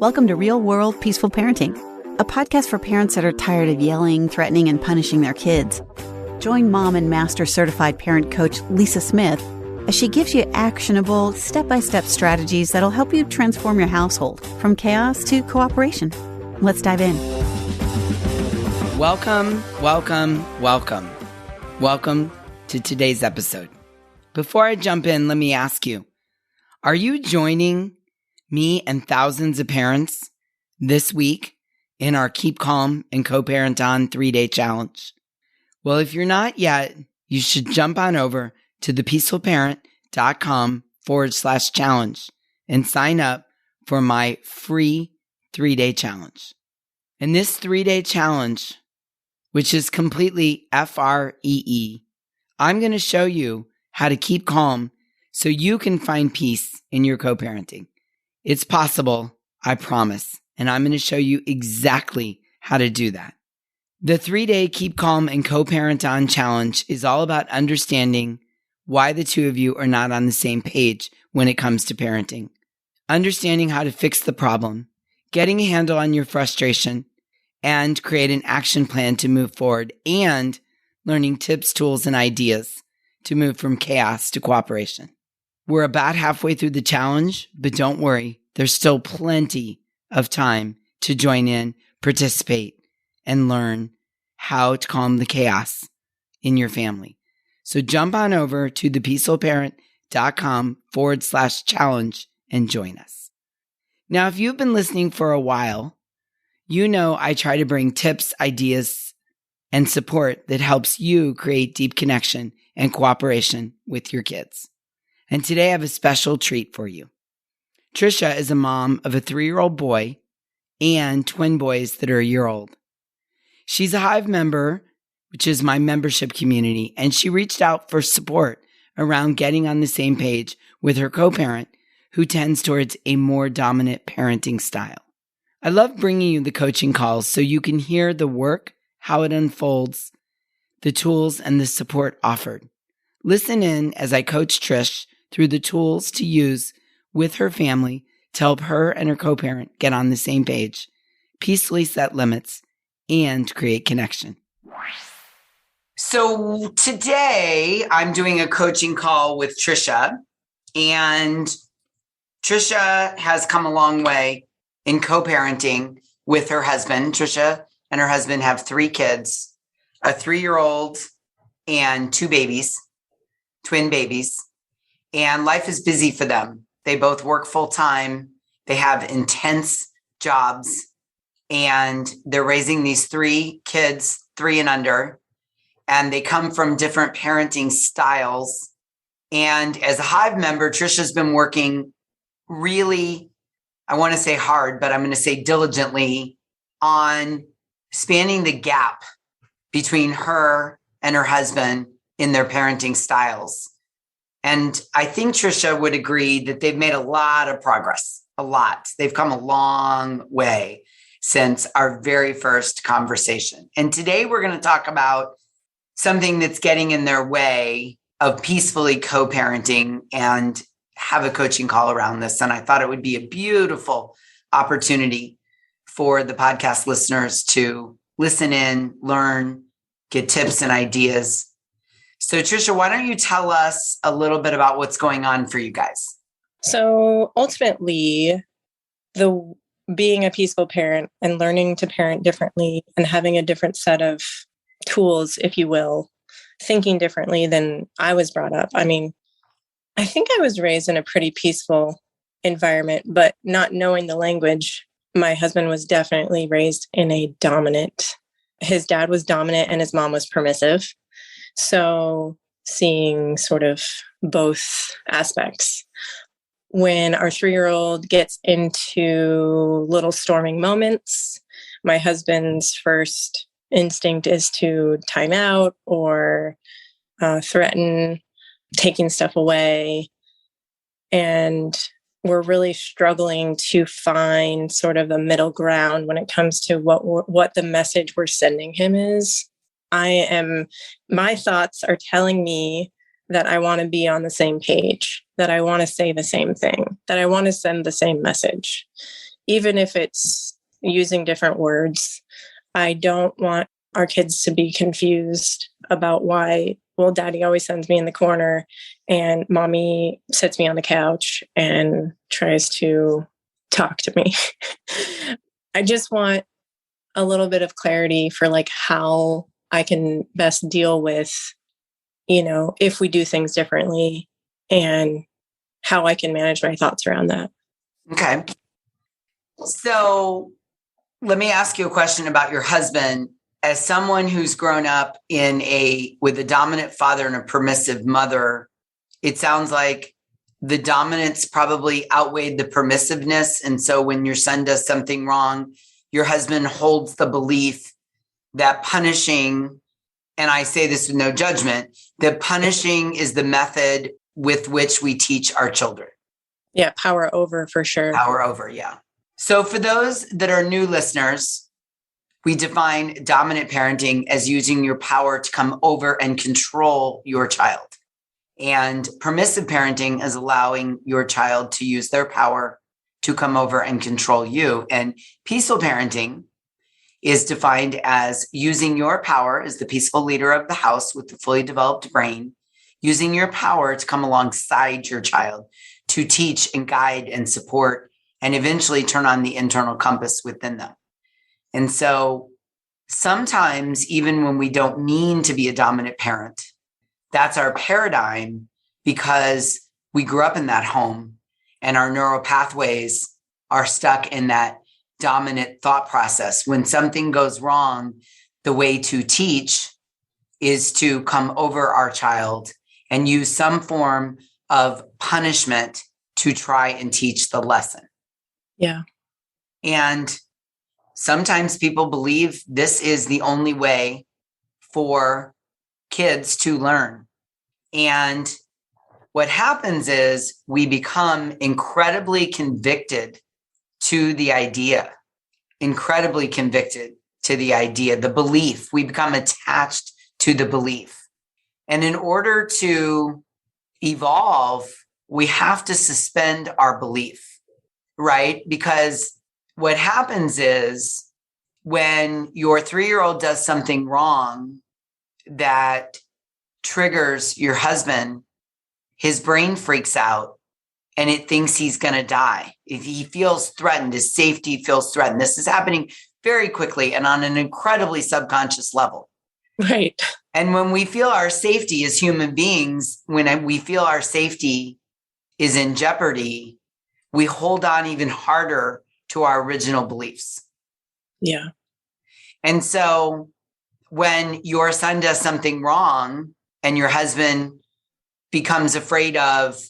Welcome to Real World Peaceful Parenting, a podcast for parents that are tired of yelling, threatening, and punishing their kids. Join mom and master certified parent coach Lisa Smith as she gives you actionable, step-by-step strategies that'll help you transform your household from chaos to cooperation. Let's dive in. Welcome to today's episode. Before I jump in, let me ask you, are you joining me and thousands of parents this week in our Keep Calm and Co-Parent On 3-Day Challenge? Well, if you're not yet, you should jump on over to thepeacefulparent.com/challenge and sign up for my free 3-day challenge. And this 3-day challenge, which is completely FREE, I'm going to show you how to keep calm so you can find peace in your co-parenting. It's possible, I promise, and I'm going to show you exactly how to do that. The 3-day Keep Calm and Co-Parent On challenge is all about understanding why the two of you are not on the same page when it comes to parenting, understanding how to fix the problem, getting a handle on your frustration, and create an action plan to move forward, and learning tips, tools, and ideas to move from chaos to cooperation. We're about halfway through the challenge, but don't worry, there's still plenty of time to join in, participate, and learn how to calm the chaos in your family. So jump on over to thepeacefulparent.com/challenge and join us. Now, if you've been listening for a while, you know I try to bring tips, ideas, and support that helps you create deep connection and cooperation with your kids. And today I have a special treat for you. Tricia is a mom of a 3-year-old boy and twin boys that are a year old. She's a Hive member, which is my membership community, and she reached out for support around getting on the same page with her co-parent who tends towards a more dominant parenting style. I love bringing you the coaching calls so you can hear the work, how it unfolds, the tools, and the support offered. Listen in as I coach Trish through the tools to use with her family to help her and her co-parent get on the same page, peacefully set limits, and create connection. So today I'm doing a coaching call with Tricia, and Tricia has come a long way in co-parenting with her husband. Tricia and her husband have 3 kids, a 3-year-old and 2 babies, twin babies, and life is busy for them. They both work full time. They have intense jobs, and they're raising these 3 kids, 3 and under, and they come from different parenting styles. And as a Hive member, Tricia's been working really, I want to say hard, but I'm going to say diligently on spanning the gap between her and her husband in their parenting styles. And I think Tricia would agree that they've made a lot of progress, a lot. They've come a long way since our very first conversation. And today we're going to talk about something that's getting in their way of peacefully co-parenting and have a coaching call around this. And I thought it would be a beautiful opportunity for the podcast listeners to listen in, learn, get tips and ideas. So Tricia, why don't you tell us a little bit about what's going on for you guys? So ultimately, being a peaceful parent and learning to parent differently and having a different set of tools, if you will, thinking differently than I was brought up. I mean, I think I was raised in a pretty peaceful environment, but not knowing the language, my husband was definitely raised in a dominant. His dad was dominant and his mom was permissive. So seeing sort of both aspects. When our 3-year-old gets into little storming moments, my husband's first instinct is to time out or threaten taking stuff away. And we're really struggling to find sort of a middle ground when it comes to what the message we're sending him is. My thoughts are telling me that I want to be on the same page, that I want to say the same thing, that I want to send the same message. even if it's using different words, I don't want our kids to be confused about why, well, daddy always sends me in the corner and mommy sits me on the couch and tries to talk to me. I just want a little bit of clarity for like how I can best deal with, if we do things differently and how I can manage my thoughts around that. Okay. So let me ask you a question about your husband. As someone who's grown up with a dominant father and a permissive mother, it sounds like the dominance probably outweighed the permissiveness. And so when your son does something wrong, your husband holds the belief that punishing, and I say this with no judgment, that punishing is the method with which we teach our children. Yeah, power over for sure. Power over, yeah. So for those that are new listeners, we define dominant parenting as using your power to come over and control your child. And permissive parenting is allowing your child to use their power to come over and control you. And peaceful parenting is defined as using your power as the peaceful leader of the house with the fully developed brain, using your power to come alongside your child to teach and guide and support and eventually turn on the internal compass within them. And so sometimes, even when we don't mean to be a dominant parent, that's our paradigm because we grew up in that home and our neural pathways are stuck in that dominant thought process. When something goes wrong, the way to teach is to come over our child and use some form of punishment to try and teach the lesson. Yeah. And sometimes people believe this is the only way for kids to learn. And what happens is we become incredibly convicted to the idea, the belief. We become attached to the belief. And in order to evolve, we have to suspend our belief, right? Because what happens is when your 3-year-old does something wrong that triggers your husband, his brain freaks out and it thinks he's going to die. If he feels threatened, his safety feels threatened. This is happening very quickly and on an incredibly subconscious level. Right. And when we feel our safety as human beings, when we feel our safety is in jeopardy, we hold on even harder to our original beliefs. Yeah. And so when your son does something wrong and your husband becomes afraid of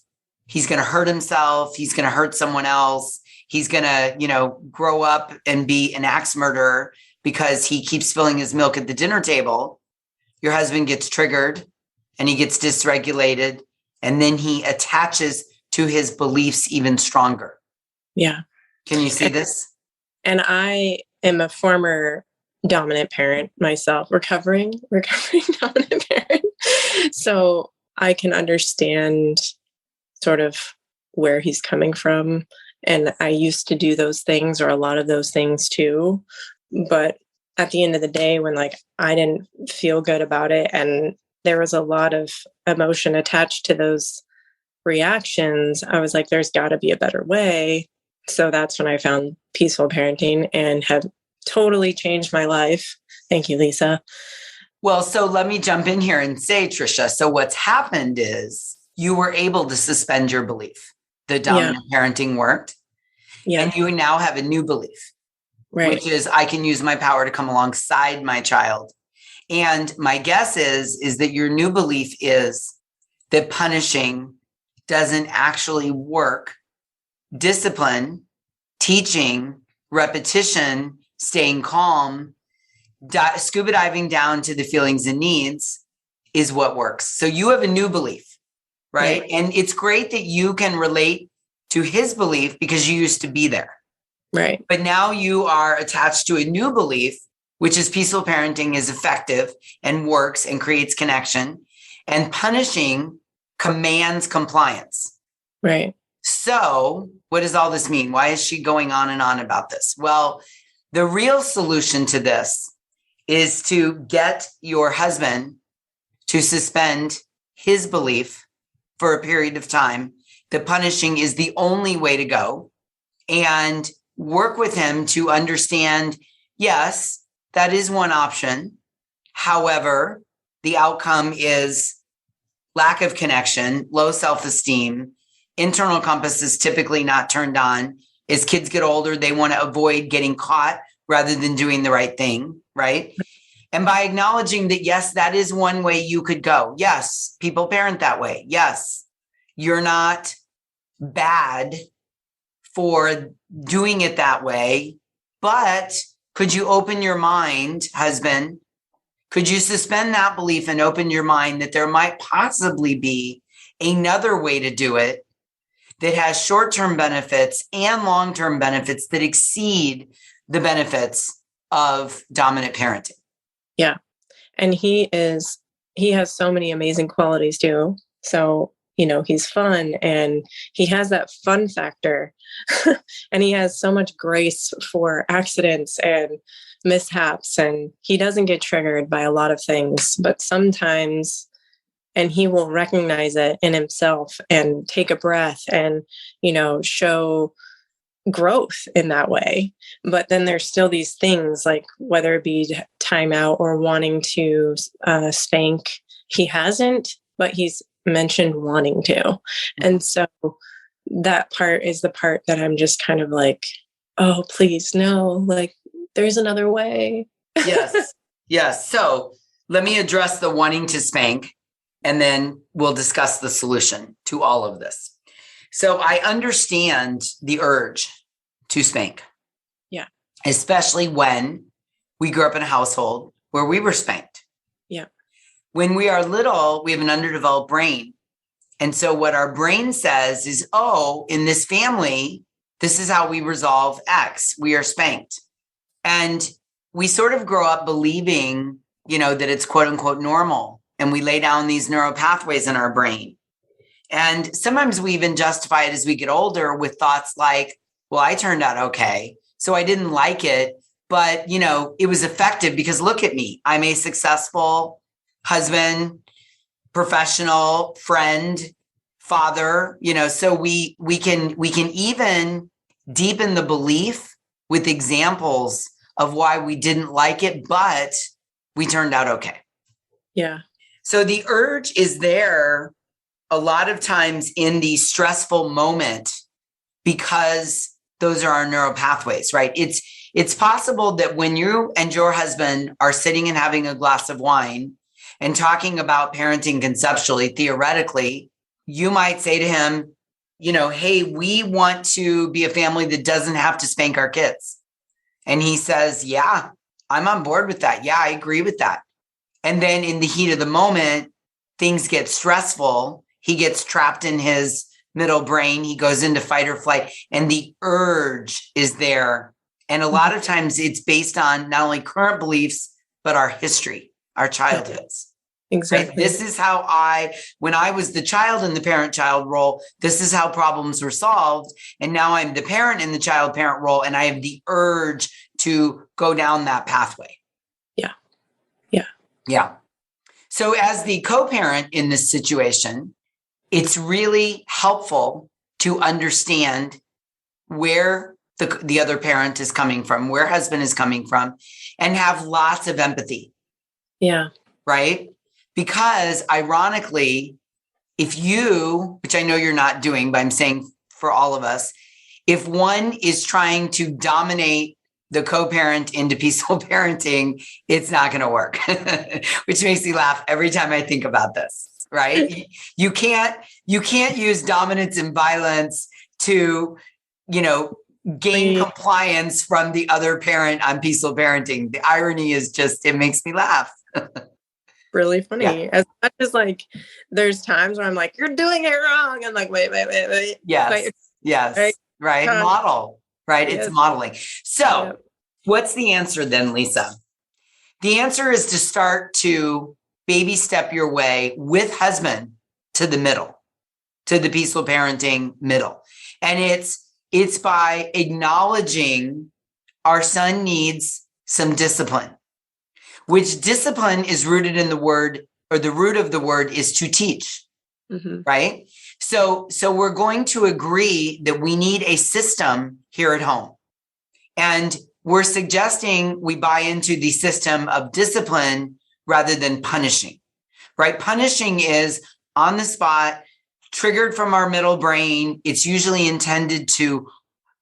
he's going to hurt himself, he's going to hurt someone else, he's going to, grow up and be an axe murderer because he keeps spilling his milk at the dinner table, your husband gets triggered and he gets dysregulated, and then he attaches to his beliefs even stronger. Yeah. Can you see this? And I am a former dominant parent myself, recovering dominant parent. So I can understand sort of where he's coming from. And I used to do those things, or a lot of those things too. But at the end of the day, when I didn't feel good about it, and there was a lot of emotion attached to those reactions, I was like, there's got to be a better way. So that's when I found peaceful parenting and have totally changed my life. Thank you, Lisa. Well, so let me jump in here and say, Tricia, so what's happened is you were able to suspend your belief. The dominant parenting worked. Yeah. And you now have a new belief, right, which is I can use my power to come alongside my child. And my guess is that your new belief is that punishing doesn't actually work. Discipline, teaching, repetition, staying calm, scuba diving down to the feelings and needs is what works. So you have a new belief, right? And it's great that you can relate to his belief because you used to be there. Right. But now you are attached to a new belief, which is peaceful parenting is effective and works and creates connection, and punishing commands compliance. Right. So what does all this mean? Why is she going on and on about this? Well, the real solution to this is to get your husband to suspend his belief for a period of time that punishing is the only way to go, and work with him to understand, yes, that is one option. However, the outcome is lack of connection, low self-esteem, internal compass is typically not turned on. As kids get older, they want to avoid getting caught rather than doing the right thing, right? And by acknowledging that, yes, that is one way you could go. Yes, people parent that way. Yes, you're not bad for doing it that way. But could you open your mind, husband? Could you suspend that belief and open your mind that there might possibly be another way to do it that has short-term benefits and long-term benefits that exceed the benefits of dominant parenting? Yeah. And he has so many amazing qualities too. So, he's fun and he has that fun factor and he has so much grace for accidents and mishaps, and he doesn't get triggered by a lot of things, but sometimes, and he will recognize it in himself and take a breath and, show growth in that way. But then there's still these things like whether it be timeout or wanting to spank. He hasn't, but he's mentioned wanting to. And so that part is the part that I'm just kind of like, oh, please, no, like there's another way. Yes. Yes. So let me address the wanting to spank, and then we'll discuss the solution to all of this. So I understand the urge to spank. Yeah. Especially when we grew up in a household where we were spanked. Yeah. When we are little, we have an underdeveloped brain. And so what our brain says is, oh, in this family, this is how we resolve X. We are spanked. And we sort of grow up believing, that it's quote unquote normal. And we lay down these neural pathways in our brain. And sometimes we even justify it as we get older with thoughts like, well, I turned out okay, so I didn't like it, but, it was effective because look at me. I'm a successful husband, professional, friend, father, so we can even deepen the belief with examples of why we didn't like it, but we turned out okay. Yeah. So the urge is there a lot of times in the stressful moment because those are our neural pathways, right? It's possible that when you and your husband are sitting and having a glass of wine and talking about parenting conceptually, theoretically, you might say to him, hey, we want to be a family that doesn't have to spank our kids. And he says, yeah, I'm on board with that. Yeah, I agree with that. And then in the heat of the moment, things get stressful. He gets trapped in his middle brain. He goes into fight or flight, and the urge is there. And a lot of times it's based on not only current beliefs, but our history, our childhoods. Exactly. Right? This is how when I was the child in the parent-child role, this is how problems were solved. And now I'm the parent in the child-parent role, and I have the urge to go down that pathway. Yeah. Yeah. Yeah. So as the co-parent in this situation, it's really helpful to understand where the other parent is coming from, where husband is coming from, and have lots of empathy. Yeah. Right? Because ironically, if you, which I know you're not doing, but I'm saying for all of us, if one is trying to dominate the co-parent into peaceful parenting, it's not going to work, which makes me laugh every time I think about this, right? You can't use dominance and violence to, gain compliance from the other parent on peaceful parenting. The irony is just, it makes me laugh. Really funny. Yeah. As much as there's times where I'm like, you're doing it wrong. I'm like, wait. Yes. Yes. Right. Model. Right. Yes. It's modeling. So what's the answer then, Lisa? The answer is to start to baby step your way with husband to the middle, to the peaceful parenting middle. And it's by acknowledging our son needs some discipline, which discipline is rooted in the word, or the root of the word is to teach, right? So we're going to agree that we need a system here at home. And we're suggesting we buy into the system of discipline rather than punishing, right? Punishing is on the spot, triggered from our middle brain. It's usually intended to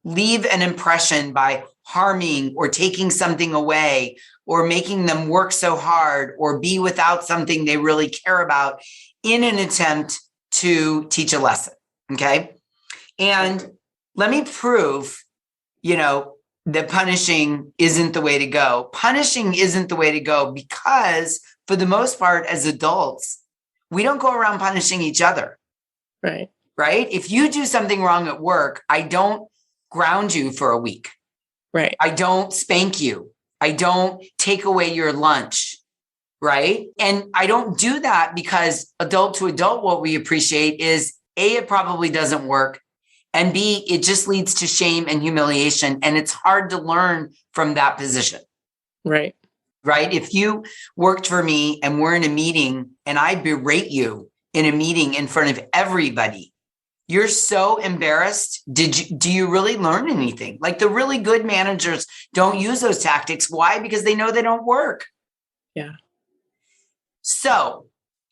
leave an impression by harming or taking something away or making them work so hard or be without something they really care about in an attempt to teach a lesson. Okay. And let me prove, that punishing isn't the way to go. Punishing isn't the way to go because for the most part, as adults, we don't go around punishing each other. Right. Right. If you do something wrong at work, I don't ground you for a week. Right. I don't spank you. I don't take away your lunch. Right. And I don't do that because adult to adult, what we appreciate is A, it probably doesn't work. And B, it just leads to shame and humiliation. And it's hard to learn from that position. Right. Right. If you worked for me and we're in a meeting and I berate you in a meeting in front of everybody, you're so embarrassed. Do you really learn anything? Like the really good managers don't use those tactics. Why? Because they know they don't work. Yeah. So,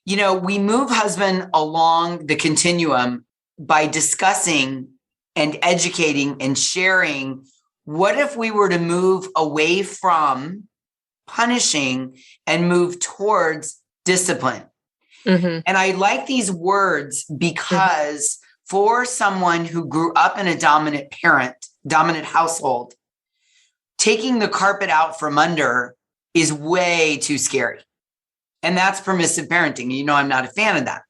we move husband along the continuum by discussing and educating and sharing. What if we were to move away from punishing and move towards discipline? And I like these words because for someone who grew up in a dominant household, taking the carpet out from under is way too scary. And that's permissive parenting. I'm not a fan of that.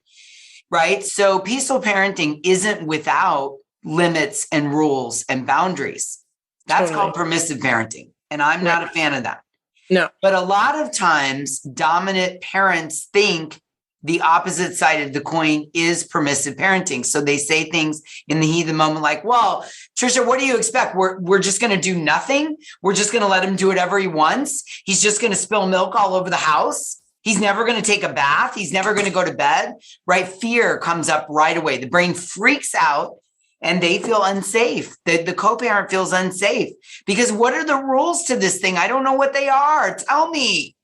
Right. So peaceful parenting isn't without limits and rules and boundaries. That's called permissive parenting. And I'm not a fan of that. No. But a lot of times dominant parents think the opposite side of the coin is permissive parenting. So they say things in the heat of the moment like, well, Tricia, what do you expect? We're just going to do nothing. We're just going to let him do whatever he wants. He's just going to spill milk all over the house. He's never going to take a bath. He's never going to go to bed, right? Fear comes up right away. The brain freaks out and they feel unsafe. The co-parent feels unsafe because what are the rules to this thing? I don't know what they are. Tell me.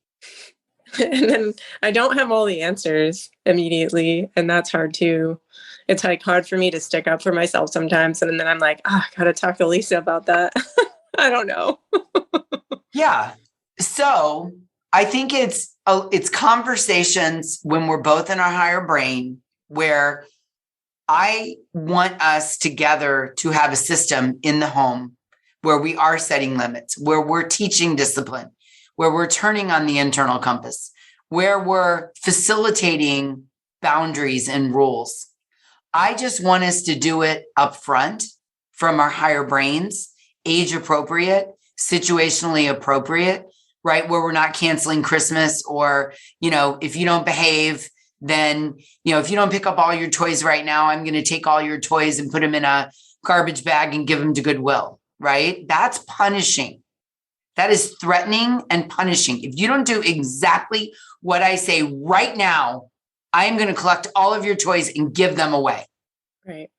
And then I don't have all the answers immediately. And that's hard too. It's like hard for me to stick up for myself sometimes. And then I'm like, I got to talk to Lisa about that. I don't know. Yeah. So I think it's conversations when we're both in our higher brain where I want us together to have a system in the home where we are setting limits, where we're teaching discipline, where we're turning on the internal compass, where we're facilitating boundaries and rules. I just want us to do it up front from our higher brains, age appropriate, situationally appropriate, right? Where we're not canceling Christmas or, if you don't behave, then, if you don't pick up all your toys right now, I'm going to take all your toys and put them in a garbage bag and give them to Goodwill, right? That's punishing. That is threatening and punishing. If you don't do exactly what I say right now, I am going to collect all of your toys and give them away. Right.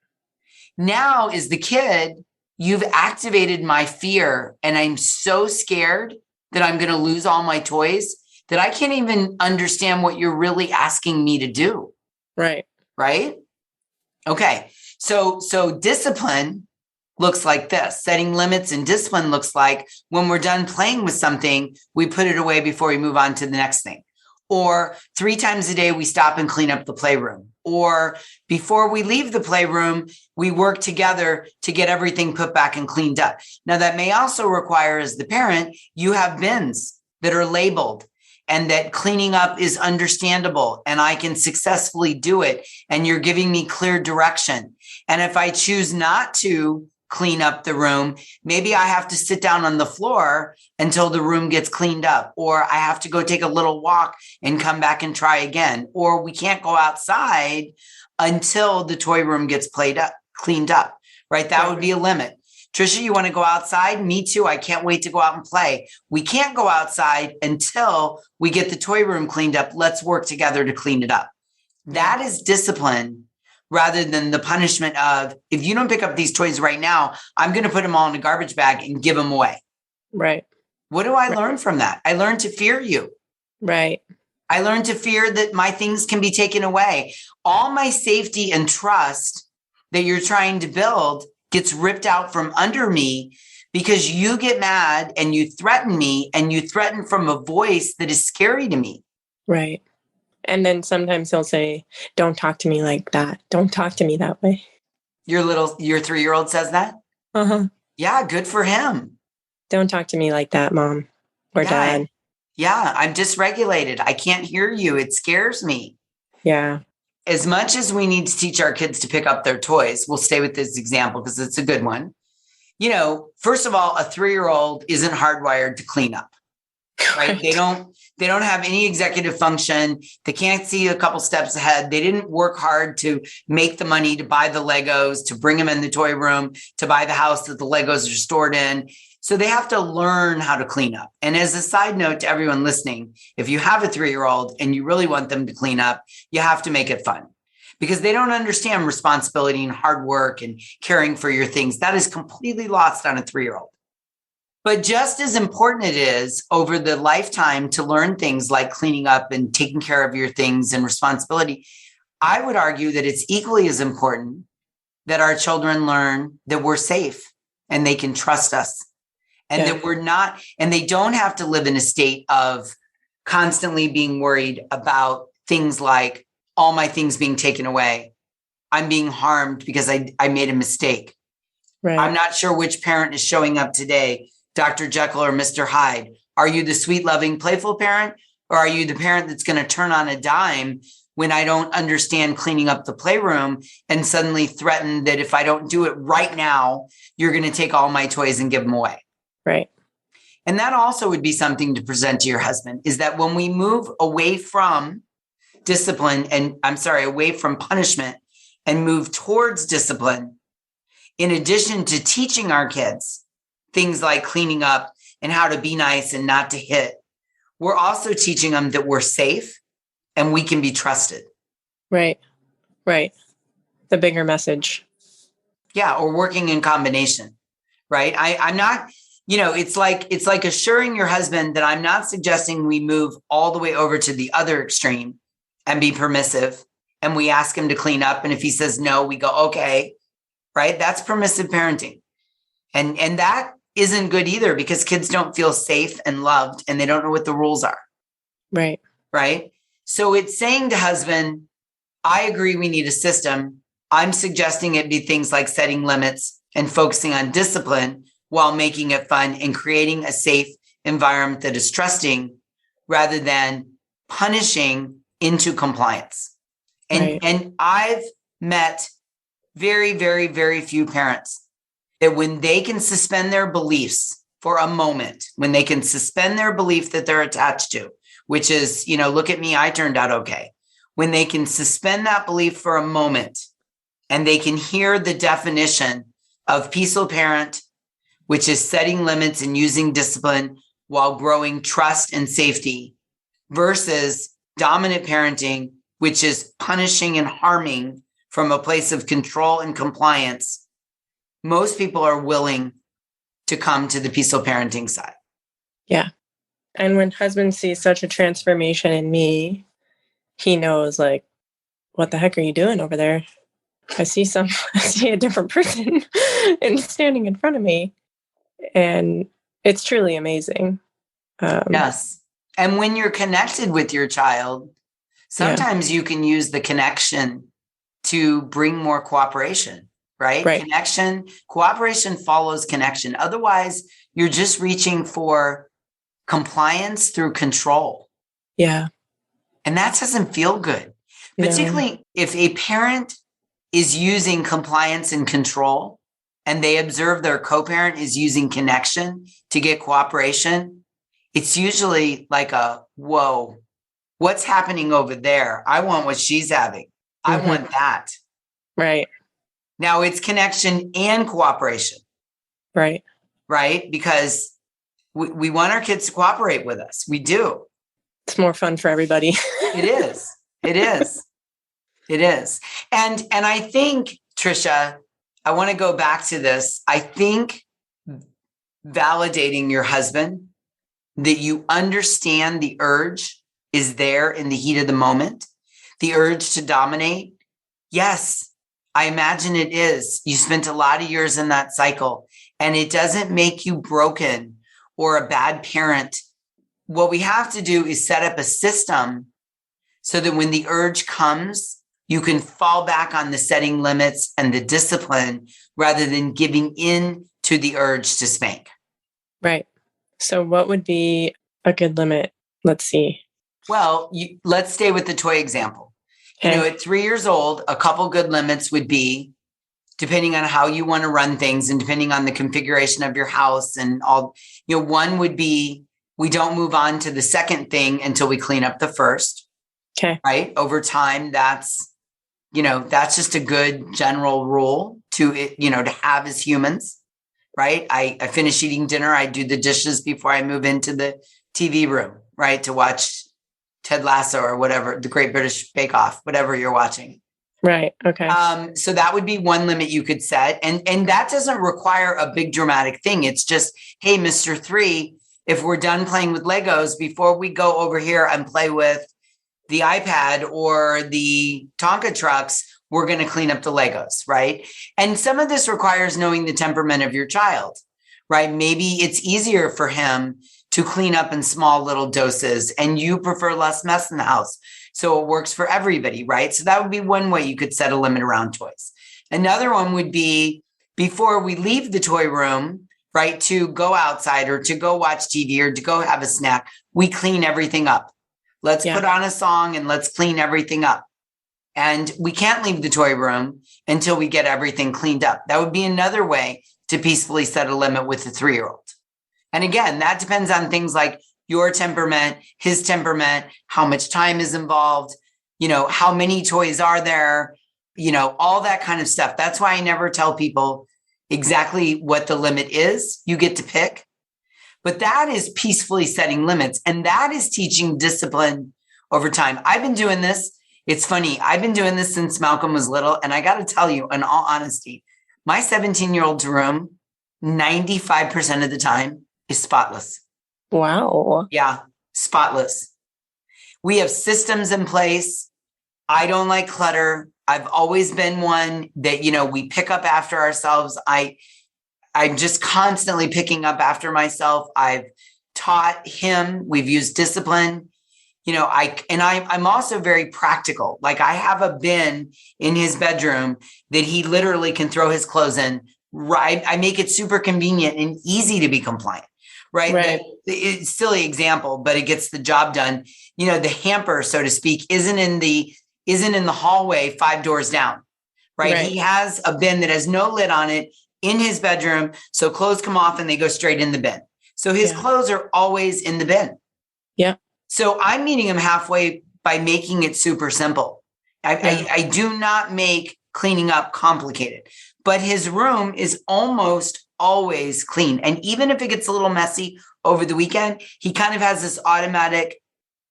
Now is the kid, you've activated my fear and I'm so scared that I'm going to lose all my toys that I can't even understand what you're really asking me to do. Right. Right. Okay. So discipline looks like this. Setting limits and discipline looks like when we're done playing with something, we put it away before we move on to the next thing. Or 3 times a day, we stop and clean up the playroom. Or before we leave the playroom, we work together to get everything put back and cleaned up. Now, that may also require, as the parent, you have bins that are labeled and that cleaning up is understandable and I can successfully do it. And you're giving me clear direction. And if I choose not to clean up the room. Maybe I have to sit down on the floor until the room gets cleaned up, or I have to go take a little walk and come back and try again, or we can't go outside until the toy room gets cleaned up, right? That would be a limit. Tricia, you want to go outside? Me too. I can't wait to go out and play. We can't go outside until we get the toy room cleaned up. Let's work together to clean it up. That is discipline rather than the punishment of, if you don't pick up these toys right now, I'm going to put them all in a garbage bag and give them away. Right. What do I learn from that? I learned to fear you. Right. I learned to fear that my things can be taken away. All my safety and trust that you're trying to build gets ripped out from under me because you get mad and you threaten me, and you threaten from a voice that is scary to me. Right. And then sometimes he'll say, don't talk to me like that. Don't talk to me that way. Your 3-year-old says that? Uh-huh. Yeah, good for him. Don't talk to me like that, Mom or Dad. Yeah, I'm dysregulated. I can't hear you. It scares me. Yeah. As much as we need to teach our kids to pick up their toys, we'll stay with this example because it's a good one. You know, first of all, a 3-year-old isn't hardwired to clean up, right? They don't have any executive function. They can't see a couple steps ahead. They didn't work hard to make the money to buy the Legos, to bring them in the toy room, to buy the house that the Legos are stored in. So they have to learn how to clean up. And as a side note to everyone listening, if you have a 3-year-old and you really want them to clean up, you have to make it fun because they don't understand responsibility and hard work and caring for your things. That is completely lost on a 3-year-old. But just as important it is over the lifetime to learn things like cleaning up and taking care of your things and responsibility, I would argue that it's equally as important that our children learn that we're safe and they can trust us. And that we're not, and they don't have to live in a state of constantly being worried about things like all my things being taken away. I'm being harmed because I made a mistake. Right. I'm not sure which parent is showing up today, Dr. Jekyll or Mr. Hyde. Are you the sweet, loving, playful parent? Or are you the parent that's going to turn on a dime when I don't understand cleaning up the playroom and suddenly threaten that if I don't do it right now, you're going to take all my toys and give them away? Right. And that also would be something to present to your husband, is that when we move away from discipline away from punishment and move towards discipline, in addition to teaching our kids things like cleaning up and how to be nice and not to hit, we're also teaching them that we're safe and we can be trusted. Right. Right. The bigger message. Yeah. Or working in combination, right? I'm not... it's like assuring your husband that I'm not suggesting we move all the way over to the other extreme and be permissive. And we ask him to clean up. And if he says no, we go, okay, right? That's permissive parenting. And that isn't good either because kids don't feel safe and loved and they don't know what the rules are. Right. Right. So it's saying to husband, I agree we need a system. I'm suggesting it be things like setting limits and focusing on discipline while making it fun and creating a safe environment that is trusting rather than punishing into compliance. And I've met very, very, very few parents that when they can suspend their beliefs for a moment, when they can suspend their belief that they're attached to, which is, look at me, I turned out okay. When they can suspend that belief for a moment and they can hear the definition of peaceful parent, which is setting limits and using discipline while growing trust and safety, versus dominant parenting, which is punishing and harming from a place of control and compliance, most people are willing to come to the peaceful parenting side. Yeah. And when husband sees such a transformation in me, he knows like, what the heck are you doing over there? I see a different person and standing in front of me. And it's truly amazing. Yes. And when you're connected with your child, sometimes you can use the connection to bring more cooperation, right? Cooperation follows connection. Otherwise, you're just reaching for compliance through control. Yeah. And that doesn't feel good, particularly if a parent is using compliance and control and they observe their co-parent is using connection to get cooperation, it's usually like whoa, what's happening over there? I want what she's having. I want that. Right. Now it's connection and cooperation. Right. Right? Because we want our kids to cooperate with us. We do. It's more fun for everybody. It is. It is. It is. And I think, Tricia, I want to go back to this. I think validating your husband, that you understand the urge is there in the heat of the moment, the urge to dominate. Yes, I imagine it is. You spent a lot of years in that cycle, and it doesn't make you broken or a bad parent. What we have to do is set up a system so that when the urge comes, you can fall back on the setting limits and the discipline rather than giving in to the urge to spank. Right. So what would be a good limit? Let's see. Well, let's stay with the toy example. Okay. At 3 years old, a couple good limits would be, depending on how you want to run things and depending on the configuration of your house and all, one would be, we don't move on to the second thing until we clean up the first. Okay. Right. Over time, that's just a good general rule to have as humans. Right. I finish eating dinner. I do the dishes before I move into the TV room, right, to watch Ted Lasso or whatever, the Great British Bake Off, whatever you're watching. Right. Okay. So that would be one limit you could set. And that doesn't require a big dramatic thing. It's just, hey, Mr. 3, if we're done playing with Legos, before we go over here and play with the iPad or the Tonka trucks, we're going to clean up the Legos, right? And some of this requires knowing the temperament of your child, right? Maybe it's easier for him to clean up in small little doses and you prefer less mess in the house. So it works for everybody, right? So that would be one way you could set a limit around toys. Another one would be, before we leave the toy room, right, to go outside or to go watch TV or to go have a snack, we clean everything up. Let's put on a song and let's clean everything up. And we can't leave the toy room until we get everything cleaned up. That would be another way to peacefully set a limit with a 3-year-old. And again, that depends on things like your temperament, his temperament, how much time is involved, how many toys are there, all that kind of stuff. That's why I never tell people exactly what the limit is. You get to pick. But that is peacefully setting limits. And that is teaching discipline over time. I've been doing this. It's funny. I've been doing this since Malcolm was little. And I got to tell you, in all honesty, my 17-year-old's room, 95% of the time is spotless. Wow. Yeah, spotless. We have systems in place. I don't like clutter. I've always been one that, we pick up after ourselves. I'm just constantly picking up after myself. I've taught him. We've used discipline. I'm also very practical. Like, I have a bin in his bedroom that he literally can throw his clothes in. Right. I make it super convenient and easy to be compliant. Right. It's a silly example, but it gets the job done. The hamper, so to speak, isn't in the hallway 5 doors down. Right. He has a bin that has no lid on it in his bedroom. So clothes come off and they go straight in the bin. So his clothes are always in the bin. Yeah. So I'm meeting him halfway by making it super simple. I do not make cleaning up complicated, but his room is almost always clean. And even if it gets a little messy over the weekend, he kind of has this automatic,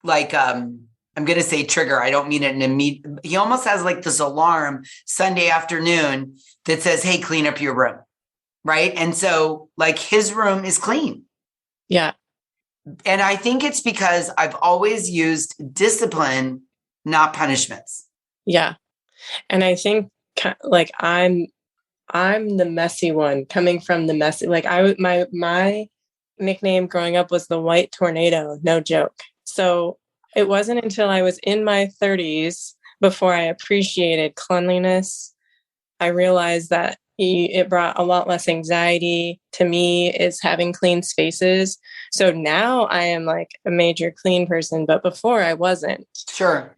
I'm going to say trigger. I don't mean it in immediate. He almost has like this alarm Sunday afternoon that says, hey, clean up your room. Right. And so his room is clean. Yeah. And I think it's because I've always used discipline, not punishments. Yeah. And I think I'm the messy one, coming from the messy. My nickname growing up was the White Tornado. No joke. So it wasn't until I was in my 30s before I appreciated cleanliness. I realized that it brought a lot less anxiety to me, is having clean spaces. So now I am like a major clean person, but before I wasn't. Sure.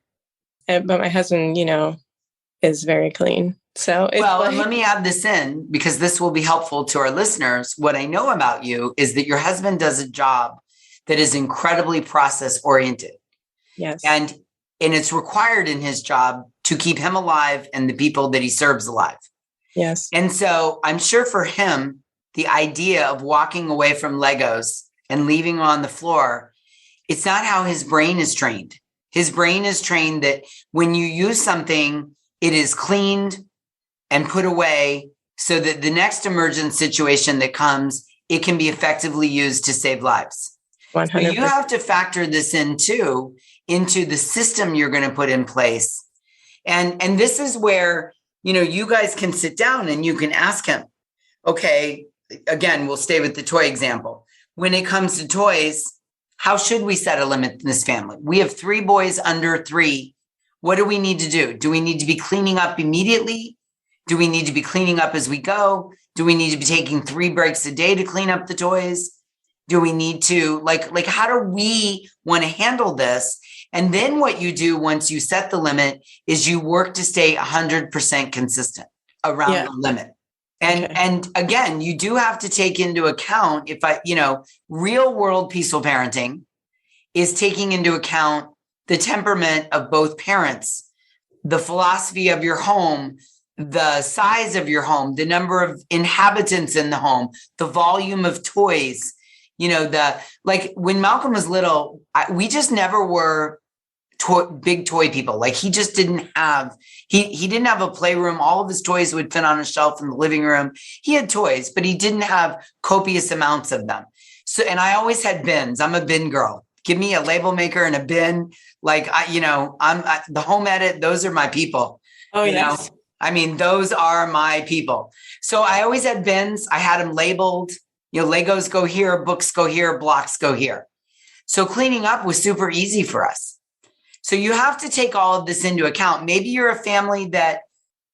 But my husband, is very clean. So it's and let me add this in because this will be helpful to our listeners. What I know about you is that your husband does a job that is incredibly process oriented. Yes. And it's required in his job to keep him alive and the people that he serves alive. Yes. And so I'm sure for him, the idea of walking away from Legos and leaving on the floor, it's not how his brain is trained. His brain is trained that when you use something, it is cleaned and put away so that the next emergent situation that comes, it can be effectively used to save lives. 100%. But you have to factor this in too, into the system you're going to put in place. And this is where, you guys can sit down and you can ask him, okay, again, we'll stay with the toy example. When it comes to toys, how should we set a limit in this family? We have 3 boys under 3. What do we need to do? Do we need to be cleaning up immediately? Do we need to be cleaning up as we go? Do we need to be taking 3 breaks a day to clean up the toys? Do we need to like how do we want to handle this? And then what you do once you set the limit is you work to stay 100% consistent around the limit. And again, you do have to take into account real world peaceful parenting is taking into account the temperament of both parents, the philosophy of your home, the size of your home, the number of inhabitants in the home, the volume of toys, when Malcolm was little, we just never were big toy people. Like he just didn't have, he didn't have a playroom. All of his toys would fit on a shelf in the living room. He had toys, but he didn't have copious amounts of them. So, and I always had bins. I'm a bin girl. Give me a label maker and a bin. Like, the home edit. Those are my people. Oh, yes. Those are my people. So I always had bins. I had them labeled, Legos go here, books go here, blocks go here. So cleaning up was super easy for us. So you have to take all of this into account. Maybe you're a family that,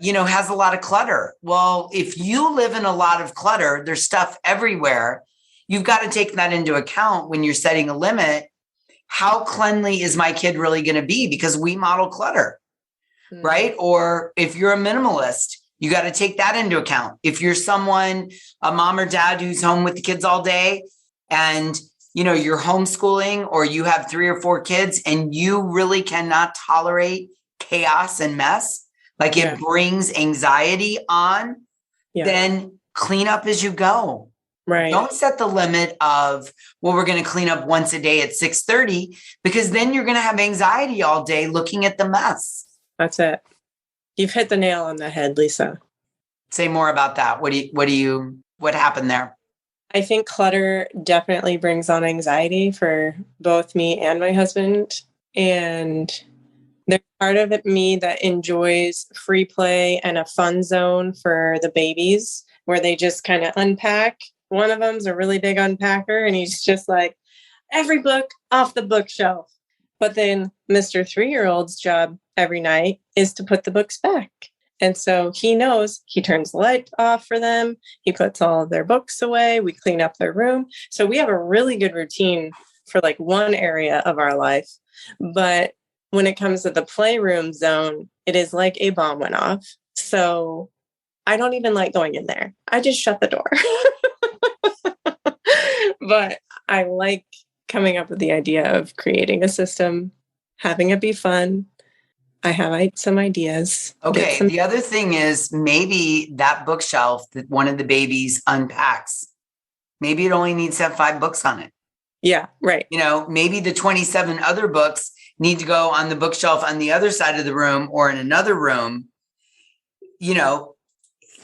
has a lot of clutter. Well, if you live in a lot of clutter, there's stuff everywhere. You've got to take that into account when you're setting a limit. How cleanly is my kid really going to be? Because we model clutter, right? Or if you're a minimalist, you got to take that into account. If you're a mom or dad who's home with the kids all day and, you're homeschooling or you have 3 or 4 kids and you really cannot tolerate chaos and mess, like it brings anxiety on, then clean up as you go. Right. Don't set the limit of, we're going to clean up once a day at 6:30, because then you're going to have anxiety all day looking at the mess. That's it. You've hit the nail on the head, Lisa. Say more about that. What happened there? I think clutter definitely brings on anxiety for both me and my husband. And there's part of me that enjoys free play and a fun zone for the babies where they just kind of unpack. One of them's a really big unpacker and he's just like, every book off the bookshelf. But then Mr. 3-year-old's job every night is to put the books back. And so he knows he turns the light off for them. He puts all of their books away. We clean up their room. So we have a really good routine for like one area of our life. But when it comes to the playroom zone, it is like a bomb went off. So I don't even like going in there. I just shut the door. But I like coming up with the idea of creating a system, having it be fun. I have some ideas. Okay. The other thing is maybe that bookshelf that one of the babies unpacks, maybe it only needs to have 5 books on it. Yeah, right. Maybe the 27 other books need to go on the bookshelf on the other side of the room or in another room.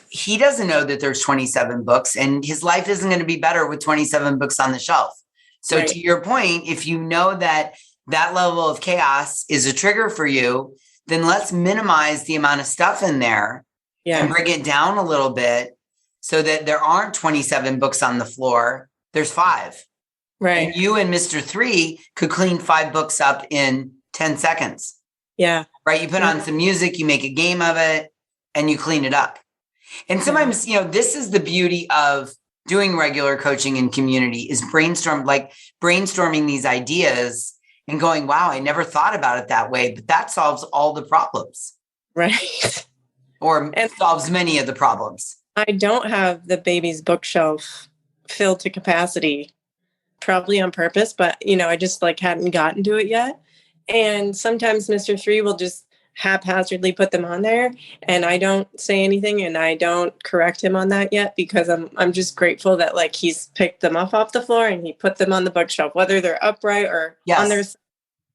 He doesn't know that there's 27 books and his life isn't going to be better with 27 books on the shelf. So to your point, if you know that level of chaos is a trigger for you, then let's minimize the amount of stuff in there and bring it down a little bit so that there aren't 27 books on the floor. There's 5. Right. And you and Mr. 3 could clean 5 books up in 10 seconds. Yeah. Right. You put on some music, you make a game of it, and you clean it up. And sometimes, this is the beauty of doing regular coaching in community is brainstorming these ideas and going, wow, I never thought about it that way, but that solves all the problems. Right. or solves many of the problems. I don't have the baby's bookshelf filled to capacity, probably on purpose, but I just hadn't gotten to it yet. And sometimes Mr. 3 will just haphazardly put them on there, and I don't say anything, and I don't correct him on that yet, because I'm just grateful that he's picked them up off the floor and he put them on the bookshelf, whether they're upright or on their.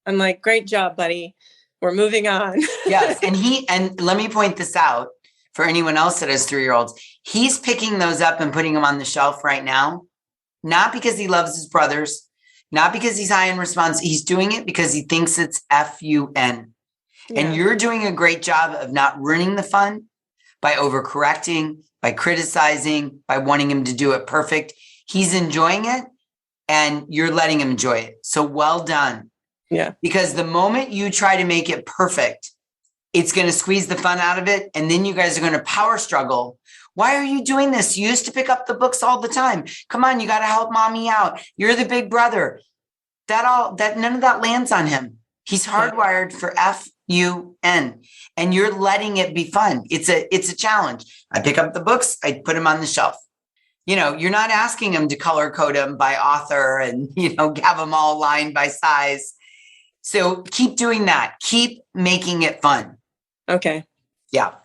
I'm like, great job, buddy. We're moving on. Yes, and let me point this out for anyone else that has 3-year-olds. He's picking those up and putting them on the shelf right now, not because he loves his brothers, not because he's high in response. He's doing it because he thinks it's fun. Yeah. And you're doing a great job of not ruining the fun by overcorrecting, by criticizing, by wanting him to do it perfect. He's enjoying it and you're letting him enjoy it. So well done. Yeah. Because the moment you try to make it perfect, it's going to squeeze the fun out of it. And then you guys are going to power struggle. Why are you doing this? You used to pick up the books all the time. Come on, you got to help mommy out. You're the big brother. None of that lands on him. He's hardwired for fun, and you're letting it be fun. It's a challenge. I pick up the books, I put them on the shelf. You're not asking him to color code them by author and, have them all lined by size. So keep doing that. Keep making it fun. Okay. Yeah.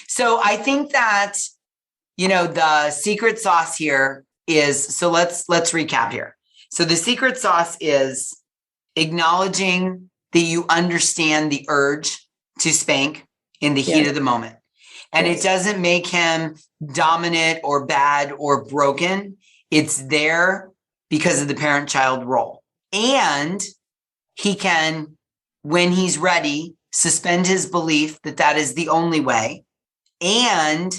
So I think that, the secret sauce here is, so let's recap here. So the secret sauce is acknowledging that you understand the urge to spank in the heat of the moment. And it doesn't make him dominant or bad or broken. It's there because of the parent-child role. And he can, when he's ready, suspend his belief that that is the only way and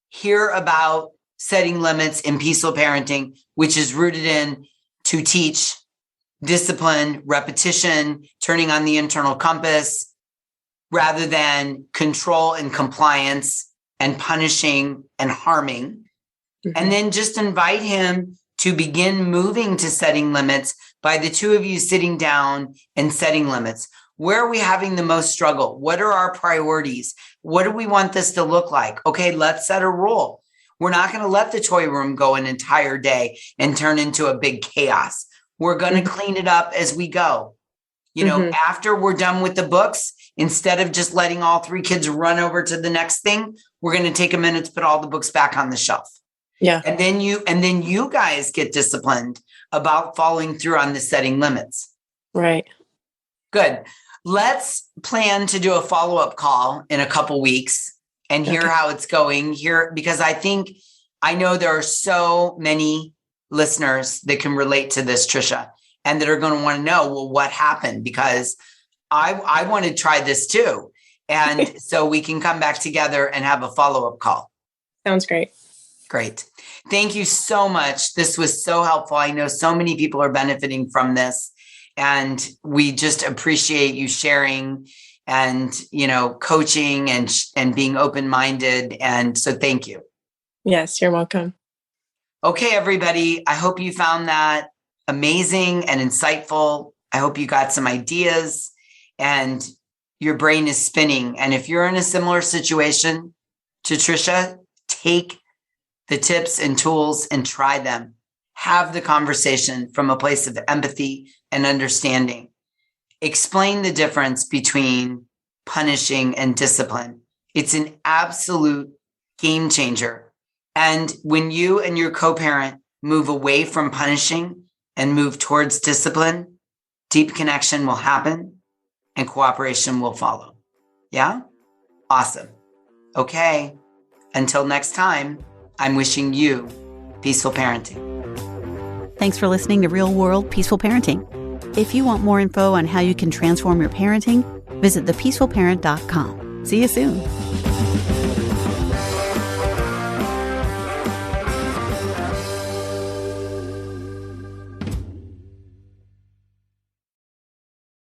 hear about setting limits in peaceful parenting, which is rooted in to teach discipline, repetition, turning on the internal compass, rather than control and compliance and punishing and harming. Mm-hmm. And then just invite him to begin moving to setting limits by the two of you sitting down and setting limits. Where are we having the most struggle? What are our priorities? What do we want this to look like? Okay, let's set a rule. We're not going to let the toy room go an entire day and turn into a big chaos. We're going to clean it up as we go. After we're done with the books, instead of just letting all 3 kids run over to the next thing, we're going to take a minute to put all the books back on the shelf. Yeah. And then you guys get disciplined about following through on the setting limits. Right. Good. Let's plan to do a follow-up call in a couple weeks and hear how it's going here, because I know there are so many listeners that can relate to this, Tricia, and that are going to want to know, well, what happened? Because I want to try this too. And so we can come back together and have a follow-up call. Sounds great. Great. Thank you so much. This was so helpful. I know so many people are benefiting from this, and we just appreciate you sharing and, coaching and being open-minded. And so thank you. Yes, you're welcome. Okay, everybody. I hope you found that amazing and insightful. I hope you got some ideas and your brain is spinning. And if you're in a similar situation to Tricia, take the tips and tools and try them. Have the conversation from a place of empathy and understanding. Explain the difference between punishing and discipline. It's an absolute game changer. And when you and your co-parent move away from punishing and move towards discipline, deep connection will happen and cooperation will follow. Yeah? Awesome. Okay. Until next time, I'm wishing you peaceful parenting. Thanks for listening to Real World Peaceful Parenting. If you want more info on how you can transform your parenting, visit thepeacefulparent.com. See you soon.